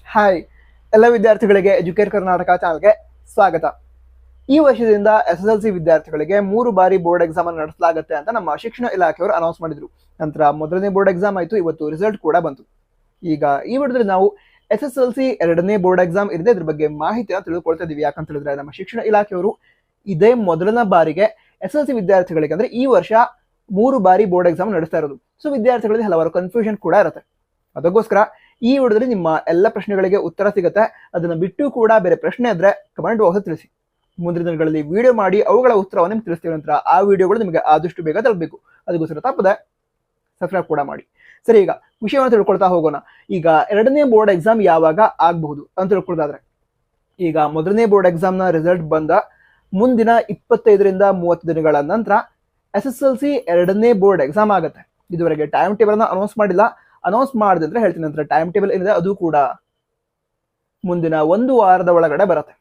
Hi ಎಲ್ಲ ವಿದ್ಯಾರ್ಥಿಗಳಿಗೆ educate Karnataka ಚಾನಲ್ಗೆ ಸ್ವಾಗತ. ಈ ವರ್ಷದಿಂದ SSLC ವಿದ್ಯಾರ್ಥಿಗಳಿಗೆ 3 ಬಾರಿ ಬೋರ್ಡ್ ಎಕ್ಸಾಮ್ ಅನ್ನು ನಡೆಸಲಾಗುತ್ತೆ ಅಂತ ನಮ್ಮ ಶಿಕ್ಷಣ ಇಲಾಖೆಯವರು ಅನೌನ್ಸ್ ಮಾಡಿದ್ರು. ನಂತರ ಮೊದಲನೇ ಬೋರ್ಡ್ ಎಕ್ಸಾಮ್ ಆಯಿತು, ಇವತ್ತು ರಿಸಲ್ಟ್ ಕೂಡ ಬಂತು. ಈಗ ಈ ವಿಡಿಯೋದಲ್ಲಿ ನಾವು SSLC ಎರಡನೇ ಬೋರ್ಡ್ ಎಕ್ಸಾಮ್ ಇರದೆ ಇದ್ರ ಬಗ್ಗೆ ಮಾಹಿತಿಯನ್ನು ತಿಳ್ಕೊಳ್ತಾ ಇದೀವಿ. ಯಾಕಂತ ಹೇಳಿದ್ರೆ ನಮ್ಮ ಶಿಕ್ಷಣ ಇಲಾಖೆಯವರು ಇದೇ ಮೊದಲನೇ ಬಾರಿಗೆ SSLC ವಿದ್ಯಾರ್ಥಿಗಳಿಗೆ ಅಂದ್ರೆ ಈ ವರ್ಷ 3 ಬಾರಿ ಬೋರ್ಡ್ ಎಕ್ಸಾಮ್ ನಡೆಸ್ತಾ ಇರೋದು. ಸೊ ವಿದ್ಯಾರ್ಥಿಗಳಿಗೆ ಹಲವಾರು ಕನ್ಫ್ಯೂಷನ್ ಕೂಡ ಇರುತ್ತೆ. ಅದಕ್ಕೋಸ್ಕರ ಈ ವಿಡಿಯೋದಲ್ಲಿ ನಿಮ್ಮ ಎಲ್ಲ ಪ್ರಶ್ನೆಗಳಿಗೆ ಉತ್ತರ ಸಿಗುತ್ತೆ. ಅದನ್ನ ಬಿಟ್ಟು ಕೂಡ ಬೇರೆ ಪ್ರಶ್ನೆ ಇದ್ರೆ ಕಮೆಂಟ್ ಬಾಕ್ಸ್ ತಿಳಿಸಿ. ಮುಂದಿನ ದಿನಗಳಲ್ಲಿ ವಿಡಿಯೋ ಮಾಡಿ ಅವುಗಳ ಉತ್ತರವನ್ನು ನಿಮ್ಗೆ ತಿಳಿಸ್ತೀವಿ. ನಂತರ ಆ ವಿಡಿಯೋಗಳು ನಿಮಗೆ ಆದಷ್ಟು ಬೇಗ ತಲುಪಬೇಕು. ಅದಕ್ಕೋಸ್ಕರ ತಪ್ಪದೆ ಸಬ್ಸ್ಕ್ರೈಬ್ ಕೂಡ ಮಾಡಿ. ಸರಿ, ಈಗ ವಿಷಯವನ್ನು ತಿಳ್ಕೊಳ್ತಾ ಹೋಗೋಣ. ಈಗ ಎರಡನೇ ಬೋರ್ಡ್ ಎಕ್ಸಾಮ್ ಯಾವಾಗ ಆಗಬಹುದು ಅಂತ ತಿಳ್ಕೊಳ್ತಾದ್ರೆ, ಈಗ ಮೊದಲನೇ ಬೋರ್ಡ್ ಎಕ್ಸಾಮ್ನ ರಿಸಲ್ಟ್ ಬಂದ ಮುಂದಿನ 25ರಿಂದ 30 ದಿನಗಳ ನಂತರ SSLC ಎರಡನೇ ಬೋರ್ಡ್ ಎಕ್ಸಾಮ್ ಆಗುತ್ತೆ. ಇದುವರೆಗೆ ಟೈಮ್ ಟೇಬಲ್ ಅನ್ನ ಅನೌನ್ಸ್ ಮಾಡಿಲ್ಲ. ಅನೌನ್ಸ್ ಮಾಡಿದ್ರೆ ಹೇಳ್ತೀನಿ. ನಂತರ ಟೈಮ್ ಟೇಬಲ್ ಏನಿದೆ ಅದು ಕೂಡ ಮುಂದಿನ 1 ವಾರದ ಒಳಗಡೆ ಬರುತ್ತೆ.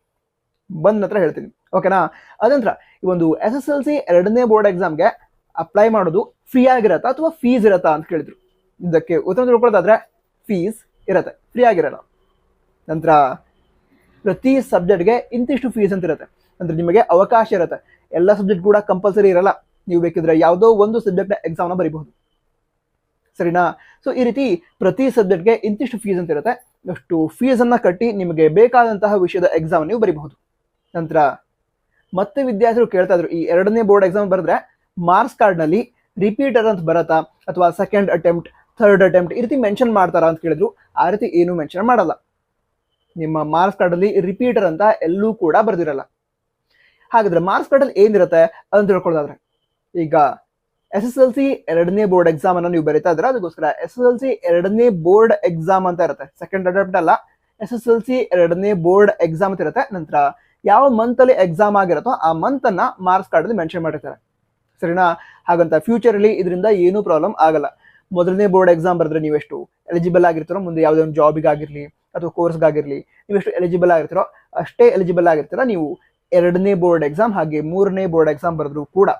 ಬಂದ ನಂತರ ಹೇಳ್ತೀನಿ, ಓಕೆನಾ? ಅದಂತರ ಈ ಒಂದು SSLC ಎರಡನೇ ಬೋರ್ಡ್ ಎಕ್ಸಾಮ್ಗೆ ಅಪ್ಲೈ ಮಾಡೋದು ಫ್ರೀ ಆಗಿರತ್ತಾ ಅಥವಾ ಫೀಸ್ ಇರತ್ತಾ ಅಂತ ಕೇಳಿದ್ರು. ಇದಕ್ಕೆ ಉತ್ತರ ತಿಳ್ಕೊಳ್ಳೋದಾದ್ರೆ ಫೀಸ್ ಇರತ್ತೆ, ಫ್ರೀ ಆಗಿರಲ್ಲ. ನಂತರ ಪ್ರತಿ ಸಬ್ಜೆಕ್ಟ್ಗೆ ಇಂತಿಷ್ಟು ಫೀಸ್ ಅಂತ ಇರುತ್ತೆ. ಅಂದ್ರೆ ನಿಮಗೆ ಅವಕಾಶ ಇರುತ್ತೆ. ಎಲ್ಲ ಸಬ್ಜೆಕ್ಟ್ ಕೂಡ ಕಂಪಲ್ಸರಿ ಇರಲ್ಲ. ನೀವು ಬೇಕಿದ್ರೆ ಯಾವುದೋ ಒಂದು ಸಬ್ಜೆಕ್ಟ್ ಎಕ್ಸಾಮ್ನ ಬರೀಬಹುದು, ಸರಿನಾ? ಸೊ ಈ ರೀತಿ ಪ್ರತಿ ಸಬ್ಜೆಕ್ಟ್ಗೆ ಇಂತಿಷ್ಟು ಫೀಸ್ ಅಂತ ಇರುತ್ತೆ. ಅಷ್ಟು ಫೀಸ್ ಅನ್ನ ಕಟ್ಟಿ ನಿಮಗೆ ಬೇಕಾದಂತಹ ವಿಷಯದ ಎಕ್ಸಾಮ್ ನೀವು ಬರೀಬಹುದು. ನಂತರ ಮತ್ತೆ ವಿದ್ಯಾರ್ಥಿಗಳು ಕೇಳ್ತಾ ಇದ್ರು, ಈ ಎರಡನೇ ಬೋರ್ಡ್ ಎಕ್ಸಾಮ್ ಬರೆದ್ರೆ ಮಾರ್ಕ್ಸ್ ಕಾರ್ಡ್ ನಲ್ಲಿ ರಿಪೀಟರ್ ಅಂತ ಬರತ್ತಾ ಅಥವಾ ಸೆಕೆಂಡ್ ಅಟೆಂಪ್ಟ್, ಥರ್ಡ್ ಅಟೆಂಪ್ಟ್ ಈ ರೀತಿ ಮೆನ್ಷನ್ ಮಾಡ್ತಾರಾ ಅಂತ ಕೇಳಿದ್ರು. ಆ ರೀತಿ ಏನು ಮೆನ್ಷನ್ ಮಾಡಲ್ಲ. ನಿಮ್ಮ ಮಾರ್ಕ್ಸ್ ಕಾರ್ಡ್ ಅಲ್ಲಿ ರಿಪೀಟರ್ ಅಂತ ಎಲ್ಲೂ ಕೂಡ ಬರ್ದಿರಲ್ಲ. ಹಾಗಾದ್ರೆ ಮಾರ್ಕ್ಸ್ ಕಾರ್ಡ್ ಅಲ್ಲಿ ಏನಿರುತ್ತೆ ಅದನ್ನ ತಿಳ್ಕೊಳ್ಳೋದಾದ್ರೆ, ಈಗ SSLC ಎರಡನೇ ಬೋರ್ಡ್ ಎಕ್ಸಾಮ್ ಅನ್ನು ನೀವು ಬರೀತಾ ಇದ್ರೆ ಅದಕ್ಕೋಸ್ಕರ SSLC ಎರಡನೇ ಬೋರ್ಡ್ ಎಕ್ಸಾಮ್ ಅಂತ ಇರುತ್ತೆ. ಸೆಕೆಂಡ್ ಅಟೆಂಪ್ಟ್ ಅಲ್ಲ, SSLC ಎರಡನೇ ಬೋರ್ಡ್ ಎಕ್ಸಾಮ್ ಅಂತ ಇರುತ್ತೆ. ನಂತರ ಯಾವ ಮಂತ್ ಅಲ್ಲಿ ಎಕ್ಸಾಮ್ ಆಗಿರುತ್ತೋ ಆ ಮಂತ್ ಅನ್ನ ಮಾರ್ಕ್ಸ್ ಕಾರ್ಡ್ ಅಲ್ಲಿ ಮೆನ್ಷನ್ ಮಾಡಿರ್ತಾರೆ, ಸರಿನಾ? ಹಾಗಂತ ಫ್ಯೂಚರ್ ಅಲ್ಲಿ ಇದರಿಂದ ಏನೂ ಪ್ರಾಬ್ಲಮ್ ಆಗಲ್ಲ. ಮೊದಲನೇ ಬೋರ್ಡ್ ಎಕ್ಸಾಮ್ ಬರೆದ್ರೆ ನೀವೆಷ್ಟು ಎಲಿಜಿಬಲ್ ಆಗಿರ್ತೀರೋ, ಮುಂದೆ ಯಾವುದೇ ಒಂದು ಜಾಬಿಗಾಗಿರ್ಲಿ ಅಥವಾ ಕೋರ್ಸ್ಗಾಗಿರ್ಲಿ ನೀವೆಷ್ಟು ಎಲಿಜಿಬಲ್ ಆಗಿರ್ತೀರೋ ಅಷ್ಟೇ ಎಲಿಜಿಬಲ್ ಆಗಿರ್ತೀರ ನೀವು ಎರಡನೇ ಬೋರ್ಡ್ ಎಕ್ಸಾಮ್ ಹಾಗೆ ಮೂರನೇ ಬೋರ್ಡ್ ಎಕ್ಸಾಮ್ ಬರೆದ್ರು ಕೂಡ.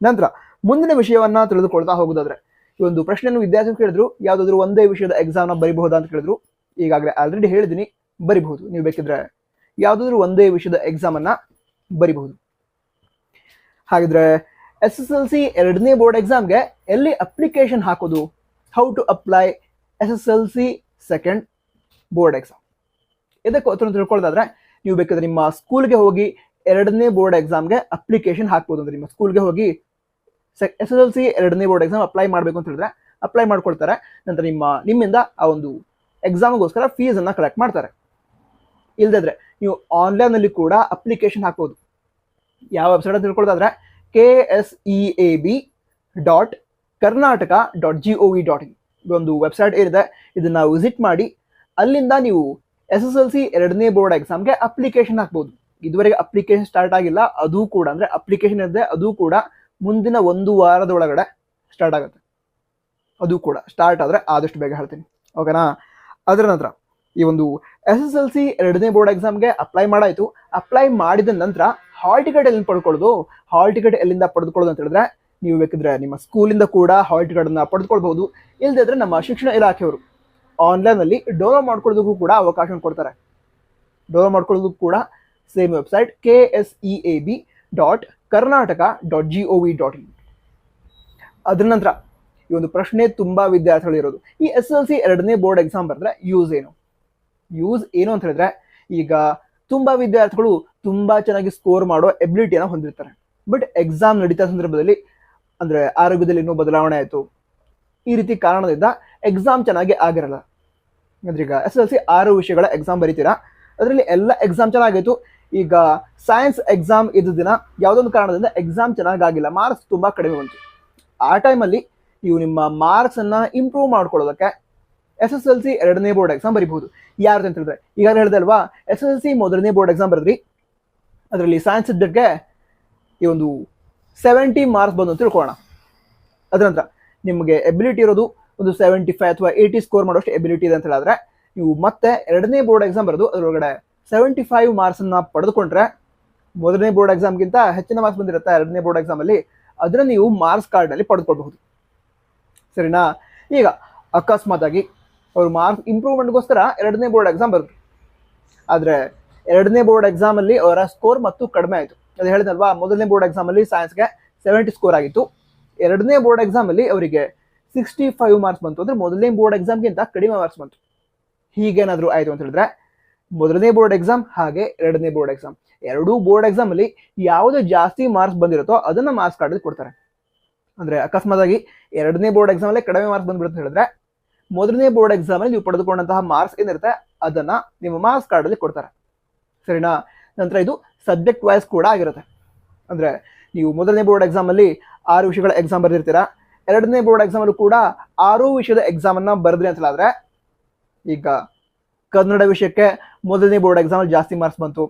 ನಂತರ ಮುಂದಿನ ವಿಷಯವನ್ನ ತಿಳಿದುಕೊಳ್ತಾ ಹೋಗೋದಾದ್ರೆ, ಈ ಒಂದು ಪ್ರಶ್ನೆಯನ್ನು ವಿದ್ಯಾರ್ಥಿಗಳು ಕೇಳಿದ್ರು, ಯಾವ್ದಾದ್ರು ಒಂದೇ ವಿಷಯದ ಎಕ್ಸಾಮ್ನ ಬರಿಬಹುದಾ ಅಂತ ಕೇಳಿದ್ರು. ಈಗಾಗಲೇ ಆಲ್ರೆಡಿ ಹೇಳಿದ್ದೀನಿ, ಬರಿಬಹುದು. ನೀವು ಬೇಕಿದ್ರೆ ಯಾವ್ದಾದ್ರು ಒಂದೇ ವಿಷಯದ ಎಕ್ಸಾಮ್ ಅನ್ನ ಬರಿಬಹುದು. ಹಾಗಿದ್ರೆ SSLC ಎರಡನೇ ಬೋರ್ಡ್ ಎಕ್ಸಾಮ್ಗೆ ಎಲ್ಲಿ ಅಪ್ಲಿಕೇಶನ್ ಹಾಕೋದು? How to apply SSLC second board exam? ಇದಕ್ಕೆ ಉತ್ತರ ತಿಳ್ಕೊಳ್ಳೋದಾದ್ರೆ, ನೀವು ಬೇಕಾದ್ರೆ ನಿಮ್ಮ ಸ್ಕೂಲ್ಗೆ ಹೋಗಿ ಎರಡನೇ ಬೋರ್ಡ್ ಎಕ್ಸಾಮ್ಗೆ ಅಪ್ಲಿಕೇಶನ್ ಹಾಕ್ಬೋದು. ಅಂದ್ರೆ ನಿಮ್ಮ ಸ್ಕೂಲ್ಗೆ ಹೋಗಿ SSLC ಎರಡನೇ ಬೋರ್ಡ್ ಎಕ್ಸಾಮ್ ಅಪ್ಲೈ ಮಾಡಬೇಕು ಅಂತ ಹೇಳಿದ್ರೆ ಅಪ್ಲೈ ಮಾಡ್ಕೊಳ್ತಾರೆ. ನಂತರ ನಿಮ್ಮಿಂದ ಆ ಒಂದು ಎಕ್ಸಾಮ್ಗೋಸ್ಕರ ಫೀಸ್ ಅನ್ನ ಕಲೆಕ್ಟ್ ಮಾಡ್ತಾರೆ. ಇಲ್ದಿದ್ರೆ ನೀವು ಆನ್ಲೈನ್ ಅಲ್ಲಿ ಕೂಡ ಅಪ್ಲಿಕೇಶನ್ ಹಾಕ್ಬೋದು. ಯಾವ ವೆಬ್ಸೈಟ್ ಅಂತ ತಿಳ್ಕೊಳ್ಳೋದಾದ್ರೆ KSEAB.Karnataka.gov.in ಒಂದು ವೆಬ್ಸೈಟ್ ಏನಿದೆ, ಇದನ್ನ ವಿಸಿಟ್ ಮಾಡಿ ಅಲ್ಲಿಂದ ನೀವು SSLC ಎರಡನೇ ಬೋರ್ಡ್ ಎಕ್ಸಾಮ್ಗೆ ಅಪ್ಲಿಕೇಶನ್ ಹಾಕ್ಬೋದು. ಇದುವರೆಗೆ ಅಪ್ಲಿಕೇಶನ್ ಸ್ಟಾರ್ಟ್ ಆಗಿಲ್ಲ, ಅದು ಕೂಡ ಅಂದ್ರೆ ಅಪ್ಲಿಕೇಶನ್ ಇದೆ, ಅದು ಕೂಡ ಮುಂದಿನ 1 ವಾರದ ಒಳಗಡೆ ಸ್ಟಾರ್ಟ್ ಆಗುತ್ತೆ. ಅದು ಕೂಡ ಸ್ಟಾರ್ಟ್ ಆದ್ರೆ ಆದಷ್ಟು ಬೇಗ ಹೇಳ್ತೀನಿ, ಓಕೆನಾ? ಅದರ ನಂತರ ಈ ಒಂದು SSLC ಎರಡನೇ ಬೋರ್ಡ್ ಎಕ್ಸಾಮ್ಗೆ ಅಪ್ಲೈ ಮಾಡಾಯ್ತು. ಅಪ್ಲೈ ಮಾಡಿದ ನಂತರ ಹಾಲ್ ಟಿಕೆಟ್ ಎಲ್ಲಿಂದ ಪಡ್ಕೊಳ್ಳೋದು? ಹಾಲ್ ಟಿಕೆಟ್ ಎಲ್ಲಿಂದ ಪಡೆದುಕೊಳ್ಳೋದು ಅಂತ ಹೇಳಿದ್ರೆ, ನೀವು ಬೇಕಿದ್ರೆ ನಿಮ್ಮ ಸ್ಕೂಲಿಂದ ಕೂಡ ಹಾಲ್ ಟಿಕೆಟ್ ಅನ್ನ ಪಡೆದುಕೊಳ್ಬಹುದು. ಇಲ್ಲದಿದ್ರೆ ನಮ್ಮ ಶಿಕ್ಷಣ ಇಲಾಖೆಯವರು ಆನ್ಲೈನ್ ಅಲ್ಲಿ ಡೌನ್ಲೋಡ್ ಮಾಡ್ಕೊಳ್ಳೋದಕ್ಕೂ ಕೂಡ ಅವಕಾಶ ಕೊಡ್ತಾರೆ. ಡೌನ್ಲೋಡ್ ಮಾಡ್ಕೊಳ್ಳೋದಕ್ಕೂ ಕೂಡ ಸೇಮ್ ವೆಬ್ಸೈಟ್ KSEAB.Karnataka.gov.in. ಅದ್ರ ನಂತರ ಈ ಒಂದು ಪ್ರಶ್ನೆ ತುಂಬಾ ವಿದ್ಯಾರ್ಥಿಗಳು ಇರೋದು, ಈ SSLC ಎರಡನೇ ಬೋರ್ಡ್ ಎಕ್ಸಾಮ್ ಬರೆದ್ರೆ ಯೂಸ್ ಏನು? ಯೂಸ್ ಏನು ಅಂತ ಹೇಳಿದ್ರೆ, ಈಗ ತುಂಬಾ ವಿದ್ಯಾರ್ಥಿಗಳು ತುಂಬಾ ಚೆನ್ನಾಗಿ ಸ್ಕೋರ್ ಮಾಡೋ ಎಬಿಲಿಟಿಯನ್ನು ಹೊಂದಿರ್ತಾರೆ. ಬಟ್ ಎಕ್ಸಾಮ್ ನಡೀತಾ ಸಂದರ್ಭದಲ್ಲಿ ಅಂದ್ರೆ ಆರೋಗ್ಯದಲ್ಲಿ ಇನ್ನೂ ಬದಲಾವಣೆ ಆಯಿತು, ಈ ರೀತಿ ಕಾರಣದಿಂದ ಎಕ್ಸಾಮ್ ಚೆನ್ನಾಗಿ ಆಗಿರಲ್ಲ. ಅಂದ್ರೆ ಈಗ SSLC 6 ವಿಷಯಗಳ ಎಕ್ಸಾಮ್ ಬರೀತೀರಾ, ಅದರಲ್ಲಿ ಎಲ್ಲ ಎಕ್ಸಾಮ್ ಚೆನ್ನಾಗಾಯ್ತು. ಈಗ ಸೈನ್ಸ್ ಎಕ್ಸಾಮ್ ಇದ್ದ ದಿನ ಯಾವುದೊಂದು ಕಾರಣದಿಂದ ಎಕ್ಸಾಮ್ ಚೆನ್ನಾಗಾಗಿಲ್ಲ, ಮಾರ್ಕ್ಸ್ ತುಂಬಾ ಕಡಿಮೆ ಬಂತು. ಆ ಟೈಮಲ್ಲಿ ನೀವು ನಿಮ್ಮ ಮಾರ್ಕ್ಸ್ ಅನ್ನ ಇಂಪ್ರೂವ್ ಮಾಡ್ಕೊಳ್ಳೋದಕ್ಕೆ SSLC ಎರಡನೇ ಬೋರ್ಡ್ ಎಕ್ಸಾಮ್ ಬರೀಬಹುದು. ಯಾರು ಅಂತ ಹೇಳಿದ್ರೆ, ಈಗಾಗಲೇ ಹೇಳಿದೆ ಅಲ್ವಾ, SSLC ಮೊದಲನೇ ಬೋರ್ಡ್ ಎಕ್ಸಾಮ್ ಬರೆದ್ರಿ, ಅದರಲ್ಲಿ ಸೈನ್ಸ್ ಸಬ್ಜೆಕ್ಟ್ಗೆ ಈ ಒಂದು 70 ಮಾರ್ಕ್ಸ್ ಬಂದು ಅಂತ ತಿಳ್ಕೊಳ್ಳೋಣ. ಅದ್ರ ನಂತರ ನಿಮಗೆ ಎಬಿಲಿಟಿ ಇರೋದು ಒಂದು 75 ಅಥವಾ 80 ಸ್ಕೋರ್ ಮಾಡೋಷ್ಟು ಎಬಿಲಿಟಿ ಇದೆ ಅಂತ ಹೇಳಿದ್ರೆ, ನೀವು ಮತ್ತೆ ಎರಡನೇ ಬೋರ್ಡ್ ಎಕ್ಸಾಮ್ ಬರೆದು ಅದರೊಳಗಡೆ 75 ಮಾರ್ಕ್ಸ್ ಅನ್ನ ಪಡೆದುಕೊಂಡ್ರೆ ಮೊದಲನೇ ಬೋರ್ಡ್ ಎಕ್ಸಾಮ್ಗಿಂತ ಹೆಚ್ಚಿನ ಮಾರ್ಕ್ಸ್ ಬಂದಿರುತ್ತೆ ಎರಡನೇ ಬೋರ್ಡ್ ಎಕ್ಸಾಮ್ ಅಲ್ಲಿ, ಅದನ್ನ ನೀವು ಮಾರ್ಕ್ಸ್ ಕಾರ್ಡ್ ಅಲ್ಲಿ ಪಡೆದುಕೊಳ್ಬಹುದು, ಸರಿನಾ? ಈಗ ಅಕಸ್ಮಾತ್ ಆಗಿ ಅವ್ರು ಮಾರ್ಕ್ಸ್ ಇಂಪ್ರೂವ್ಮೆಂಟ್ಗೋಸ್ಕರ ಎರಡನೇ ಬೋರ್ಡ್ ಎಕ್ಸಾಮ್ ಬರುತ್ತೆ. ಆದರೆ ಎರಡನೇ ಬೋರ್ಡ್ ಎಕ್ಸಾಮಲ್ಲಿ ಅವರ ಸ್ಕೋರ್ ಮತ್ತು ಕಡಿಮೆ ಆಯಿತು. ಅದು ಹೇಳಿದ್ನಲ್ವಾ, ಮೊದಲನೇ ಬೋರ್ಡ್ ಎಕ್ಸಾಮಲ್ಲಿ ಸೈನ್ಸ್ಗೆ 70 ಸ್ಕೋರ್ ಆಗಿತ್ತು. ಎರಡನೇ ಬೋರ್ಡ್ ಎಕ್ಸಾಮಲ್ಲಿ ಅವರಿಗೆ 65 ಮಾರ್ಕ್ಸ್ ಬಂತು. ಅಂದರೆ ಮೊದಲನೇ ಬೋರ್ಡ್ ಎಕ್ಸಾಮ್ಗಿಂತ ಕಡಿಮೆ ಮಾರ್ಕ್ಸ್ ಬಂತು. ಹೀಗೇನಾದರೂ ಆಯಿತು ಅಂತ ಹೇಳಿದ್ರೆ ಮೊದಲನೇ ಬೋರ್ಡ್ ಎಕ್ಸಾಮ್ ಹಾಗೆ ಎರಡನೇ ಬೋರ್ಡ್ ಎಕ್ಸಾಮ್, ಎರಡೂ ಬೋರ್ಡ್ ಎಕ್ಸಾಮಲ್ಲಿ ಯಾವುದು ಜಾಸ್ತಿ ಮಾರ್ಕ್ಸ್ ಬಂದಿರುತ್ತೋ ಅದನ್ನು ಮಾರ್ಕ್ಸ್ ಕಾರ್ಡಲ್ಲಿ ಕೊಡ್ತಾರೆ. ಅಂದರೆ ಅಕಸ್ಮಾತಾಗಿ ಎರಡನೇ ಬೋರ್ಡ್ ಎಕ್ಸಾಮಲ್ಲೇ ಕಡಿಮೆ ಮಾರ್ಕ್ಸ್ ಬಂದ್ಬಿಡುತ್ತೆ ಹೇಳಿದ್ರೆ ಮೊದಲನೇ ಬೋರ್ಡ್ ಎಕ್ಸಾಮಲ್ಲಿ ನೀವು ಪಡೆದುಕೊಂಡಂತಹ ಮಾರ್ಕ್ಸ್ ಏನಿರುತ್ತೆ ಅದನ್ನು ನಿಮ್ಮ ಮಾರ್ಕ್ಸ್ ಕಾರ್ಡಲ್ಲಿ ಕೊಡ್ತಾರೆ. ಸರಿನಾ? ನಂತರ ಇದು ಸಬ್ಜೆಕ್ಟ್ ವೈಸ್ ಕೂಡ ಆಗಿರುತ್ತೆ. ಅಂದರೆ ನೀವು ಮೊದಲನೇ ಬೋರ್ಡ್ ಎಕ್ಸಾಮಲ್ಲಿ 6 ವಿಷಯಗಳ ಎಕ್ಸಾಮ್ ಬರೆದಿರ್ತೀರಾ, ಎರಡನೇ ಬೋರ್ಡ್ ಎಕ್ಸಾಮಲ್ಲೂ ಕೂಡ 6 ವಿಷಯದ ಎಕ್ಸಾಮನ್ನು ಬರೆದ್ರಿ ಅಂತಲಾದರೆ, ಈಗ ಕನ್ನಡ ವಿಷಯಕ್ಕೆ ಮೊದಲನೇ ಬೋರ್ಡ್ ಎಕ್ಸಾಮಲ್ಲಿ ಜಾಸ್ತಿ ಮಾರ್ಕ್ಸ್ ಬಂತು,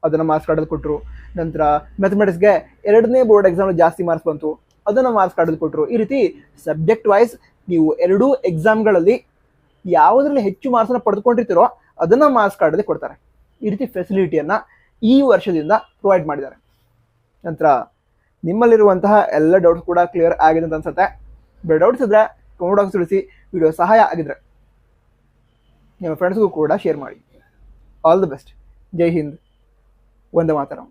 ಅದನ್ನು ಮಾರ್ಕ್ಸ್ ಕಾರ್ಡಲ್ಲಿ ಕೊಟ್ಟರು. ನಂತರ ಮ್ಯಾಥಮೆಟಿಕ್ಸ್ಗೆ ಎರಡನೇ ಬೋರ್ಡ್ ಎಕ್ಸಾಮಲ್ಲಿ ಜಾಸ್ತಿ ಮಾರ್ಕ್ಸ್ ಬಂತು, ಅದನ್ನು ಮಾರ್ಕ್ಸ್ ಕಾರ್ಡಲ್ಲಿ ಕೊಟ್ಟರು. ಈ ರೀತಿ ಸಬ್ಜೆಕ್ಟ್ ವೈಸ್ ನೀವು ಎರಡೂ ಎಕ್ಸಾಮ್ಗಳಲ್ಲಿ ಯಾವುದರಲ್ಲಿ ಹೆಚ್ಚು ಮಾರ್ಕ್ಸನ್ನು ಪಡೆದುಕೊಂಡಿರ್ತೀರೋ ಅದನ್ನು ಮಾರ್ಕ್ಸ್ ಕಾರ್ಡಲ್ಲಿ ಕೊಡ್ತಾರೆ. ಈ ರೀತಿ ಫೆಸಿಲಿಟಿಯನ್ನು ಈ ವರ್ಷದಿಂದ ಪ್ರೊವೈಡ್ ಮಾಡಿದ್ದಾರೆ. ನಂತರ ನಿಮ್ಮಲ್ಲಿರುವಂತಹ ಎಲ್ಲ ಡೌಟ್ಸ್ ಕೂಡ ಕ್ಲಿಯರ್ ಆಗಿದೆ ಅಂತ ಅನ್ಸುತ್ತೆ. ಬೇರೆ ಡೌಟ್ಸ್ ಇದ್ದರೆ ಕಮೆಂಟ್ ಬಾಕ್ಸ್ ತಿಳಿಸಿ. ವಿಡಿಯೋ ಸಹಾಯ ಆಗಿದ್ರೆ ನಿಮ್ಮ ಫ್ರೆಂಡ್ಸ್ಗೂ ಕೂಡ ಶೇರ್ ಮಾಡಿ. All the best. ಜೈ ಹಿಂದ್. ವಂದೇ ಮಾತರಂ.